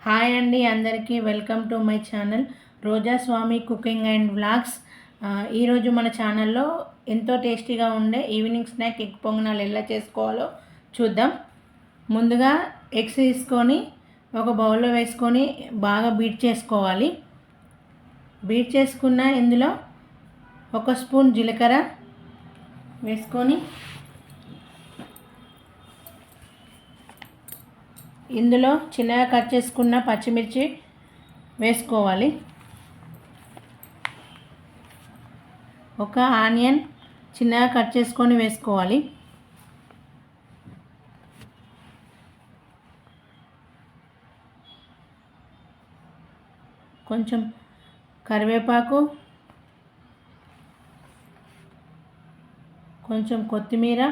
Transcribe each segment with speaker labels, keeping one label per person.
Speaker 1: Hi అండి అందరికీ welcome to my channel Roja Swami cooking and vlogs. ఈరోజు మన ఛానల్లో ఎంతో టేస్టీగా ఉండే ఈవినింగ్ స్నాక్ ఎగ్ పొంగనాలు ఎలా చేసుకోవాలో చూద్దాం. ముందుగా ఎగ్స్ తీసుకొని ఒక బౌల్లో వేసుకొని బాగా బీట్ చేసుకోవాలి. బీట్ చేసుకున్న ఇందులో ఒక స్పూన్ జీలకర్ర వేసుకొని ఇందులో చిన్నగా కట్ చేసుకున్న పచ్చిమిర్చి వేసుకోవాలి. ఒక ఆనియన్ చిన్నగా కట్ చేసుకొని వేసుకోవాలి. కొంచెం కరివేపాకు, కొంచెం కొత్తిమీర,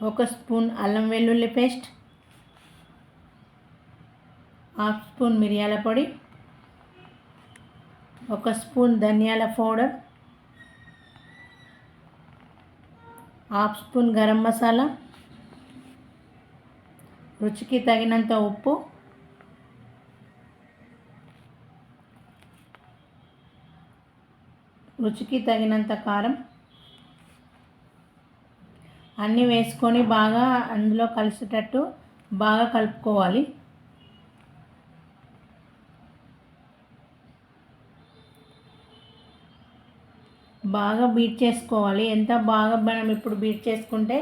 Speaker 1: ఒక స్పూన్ అల్లం వెల్లుల్లి పేస్ట్, హాఫ్ స్పూన్ మిరియాల పొడి, ఒక స్పూన్ ధనియాల powder, half spoon garam masala, రుచికి తగినంత ఉప్పు, రుచికి తగినంత కారం అన్నీ వేసుకొని బాగా అందులో కలిసేటట్టు బాగా కలుపుకోవాలి. బాగా బీట్ చేసుకోవాలి. ఎంత బాగా మనం ఇప్పుడు బీట్ చేసుకుంటే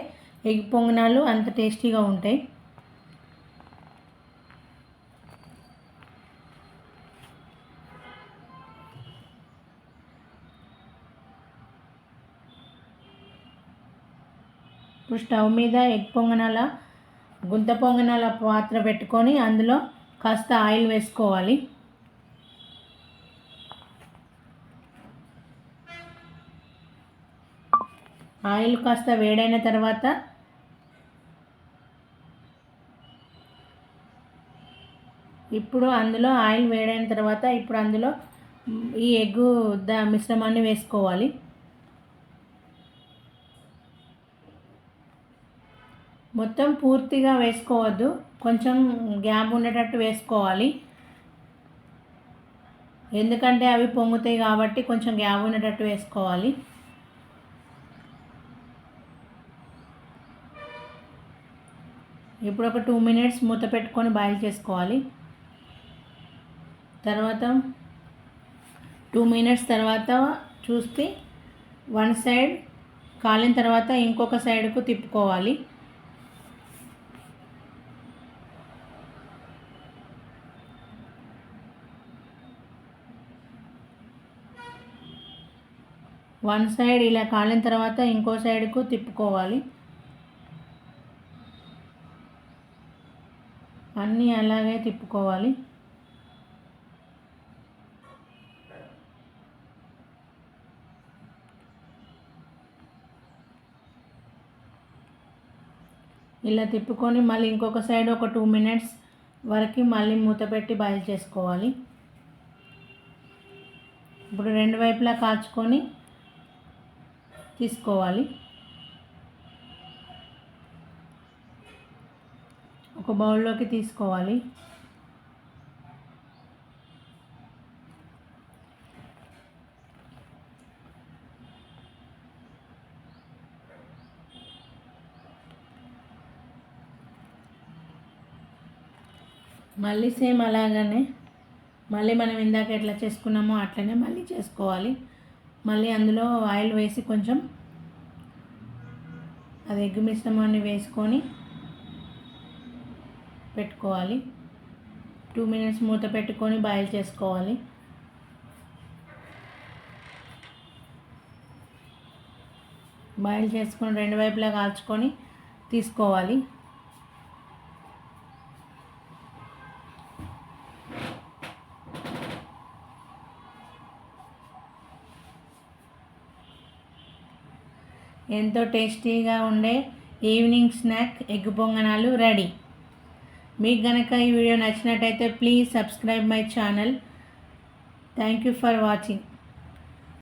Speaker 1: ఎగ్ పొంగనాలు అంత టేస్టీగా ఉంటాయి. ఇప్పుడు స్టవ్ మీద ఎగ్ పొంగనాల గుంత పొంగనాల పాత్ర పెట్టుకొని అందులో కాస్త ఆయిల్ వేసుకోవాలి. ఆయిల్ కాస్త వేడైన తర్వాత ఇప్పుడు అందులో ఈ ఎగ్గు మిశ్రమాన్ని వేసుకోవాలి. మొత్తం పూర్తిగా వేసుకోవద్దు, కొంచెం గ్యాప్ ఉండేటట్టు వేసుకోవాలి. ఎందుకంటే అవి పొంగుతాయి కాబట్టి కొంచెం గ్యాప్ ఉండేటట్టు వేసుకోవాలి. ఇప్పుడు ఒక 2 minutes మూత పెట్టుకొని బాయిల్ చేసుకోవాలి. తర్వాత 2 minutes తర్వాత చూస్తే వన్ సైడ్ కాలిన తర్వాత ఇంకొక సైడ్కు తిప్పుకోవాలి. వన్ సైడ్ ఇలా కాలిన తర్వాత ఇంకో సైడ్కు తిప్పుకోవాలి. అన్నీ అలాగే తిప్పుకోవాలి. ఇలా తిప్పుకొని మళ్ళీ ఇంకొక సైడ్ ఒక 2 minutes వరకు మళ్ళీ మూత పెట్టి బాయిల్ చేసుకోవాలి. ఇప్పుడు రెండు వైపులా కాల్చుకొని తీసుకోవాలి. ఒక బౌల్లోకి తీసుకోవాలి. మళ్ళీ సేమ్ అలాగనే మళ్ళీ మనం ఇందాక ఎట్లా చేసుకున్నామో అట్లనే మళ్ళీ చేసుకోవాలి. మళ్ళీ అందులో ఆయిల్ వేసి కొంచెం అది ఎగ్ మిశ్రమాన్ని వేసుకొని పెట్టుకోవాలి. 2 minutes మూత పెట్టుకొని బాయిల్ చేసుకోవాలి. బాయిల్ చేసుకొని రెండు వైపులా కాల్చుకొని తీసుకోవాలి. ఎంతో టేస్టీగా ఉండే ఈవినింగ్ స్నాక్ ఎగ్ పొంగనాలు రెడీ. మీకు గనక ఈ వీడియో నచ్చినట్టయితే please subscribe my channel. Thank you for watching.